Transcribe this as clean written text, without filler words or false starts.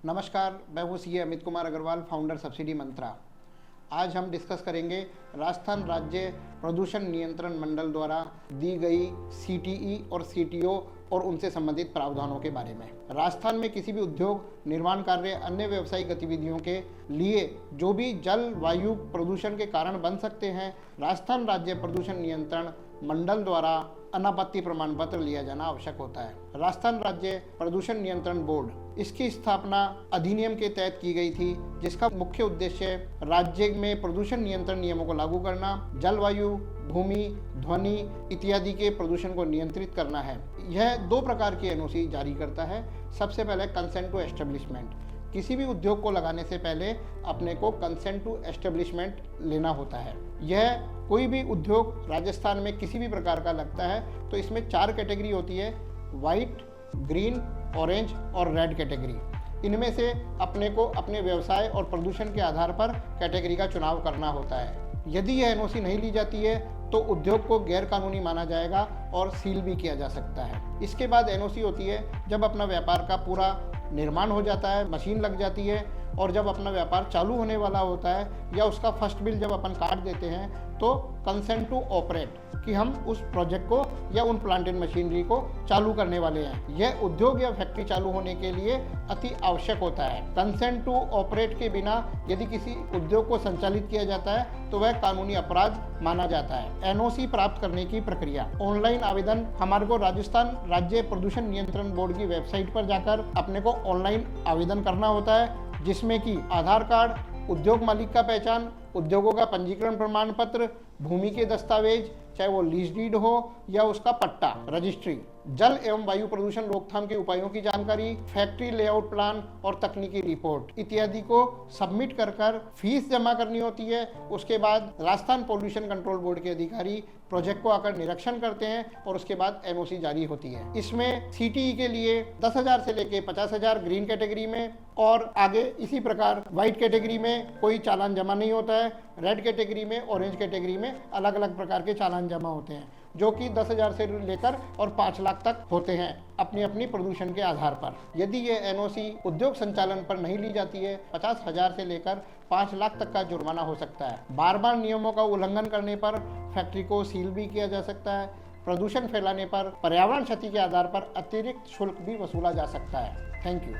नमस्कार, मैं हूँ सीए अमित कुमार अग्रवाल, फाउंडर सब्सिडी मंत्रा। आज हम डिस्कस करेंगे राजस्थान राज्य प्रदूषण नियंत्रण मंडल द्वारा दी गई सीटीई और सीटीओ और उनसे संबंधित प्रावधानों के बारे में। राजस्थान में किसी भी उद्योग, निर्माण कार्य, अन्य व्यावसायिक गतिविधियों के लिए जो भी जल वायु प्रदूषण के कारण बन सकते हैं, राजस्थान राज्य प्रदूषण नियंत्रण मंडल द्वारा अनापत्ति प्रमाण पत्र लिया जाना आवश्यक होता है। राजस्थान राज्य प्रदूषण नियंत्रण बोर्ड, इसकी स्थापना अधिनियम के तहत की गई थी, जिसका मुख्य उद्देश्य राज्य में प्रदूषण नियंत्रण नियमों को लागू करना, जलवायु, भूमि, ध्वनि इत्यादि के प्रदूषण को नियंत्रित करना है। यह 2 प्रकार की एनओसी जारी करता है। सबसे पहले कंसेंट टू एस्टेब्लिशमेंट। किसी भी उद्योग को लगाने से पहले अपने को कंसेंट टू एस्टेब्लिशमेंट लेना होता है। यह कोई भी उद्योग राजस्थान में किसी भी प्रकार का लगता है तो इसमें 4 कैटेगरी होती है: वाइट, ग्रीन, ऑरेंज और रेड कैटेगरी। इनमें से अपने को अपने व्यवसाय और प्रदूषण के आधार पर कैटेगरी का चुनाव करना होता है। यदि यह एनओसी नहीं ली जाती है तो उद्योग को गैर कानूनी माना जाएगा और सील भी किया जा सकता है। इसके बाद एनओसी होती है जब अपना व्यापार का पूरा निर्माण हो जाता है, मशीन लग जाती है और जब अपना व्यापार चालू होने वाला होता है या उसका फर्स्ट बिल जब अपन काट देते हैं तो कंसेंट टू ऑपरेट, कि हम उस प्रोजेक्ट को या उन प्लांट एंड मशीनरी को चालू करने वाले हैं। यह उद्योग या फैक्ट्री चालू होने के लिए अति आवश्यक होता है। कंसेंट टू ऑपरेट के बिना यदि किसी उद्योग को संचालित किया जाता है तो वह कानूनी अपराध माना जाता है। एनओसी प्राप्त करने की प्रक्रिया: ऑनलाइन आवेदन। हमारे को राजस्थान राज्य प्रदूषण नियंत्रण बोर्ड की वेबसाइट पर जाकर अपने को ऑनलाइन आवेदन करना होता है, जिसमें कि आधार कार्ड, उद्योग मालिक का पहचान, उद्योगों का पंजीकरण प्रमाण पत्र, भूमि के दस्तावेज, चाहे वो लीज डीड हो या उसका पट्टा, रजिस्ट्री, जल एवं वायु प्रदूषण रोकथाम के उपायों की जानकारी, फैक्ट्री लेआउट प्लान और तकनीकी रिपोर्ट इत्यादि को सबमिट कर फीस जमा करनी होती है। उसके बाद राजस्थान पॉल्यूशन कंट्रोल बोर्ड के अधिकारी प्रोजेक्ट को आकर निरीक्षण करते हैं और उसके बाद एनओसी जारी होती है। इसमें सीटीई के लिए 10,000 से लेके 50,000 ग्रीन कैटेगरी में और आगे इसी प्रकार व्हाइट कैटेगरी में कोई चालान जमा नहीं होता है। रेड कैटेगरी में, ऑरेंज कैटेगरी में अलग अलग प्रकार के चालान जमा होते हैं, जो कि 10,000 से लेकर और 5 लाख तक होते हैं अपनी अपनी प्रदूषण के आधार पर। यदि ये एनओसी उद्योग संचालन पर नहीं ली जाती है, 50,000 से लेकर 5 लाख तक का जुर्माना हो सकता है। बार नियमों का उल्लंघन करने पर फैक्ट्री को सील भी किया जा सकता है। प्रदूषण फैलाने पर पर्यावरण क्षति के आधार पर अतिरिक्त शुल्क भी वसूला जा सकता है। Thank you.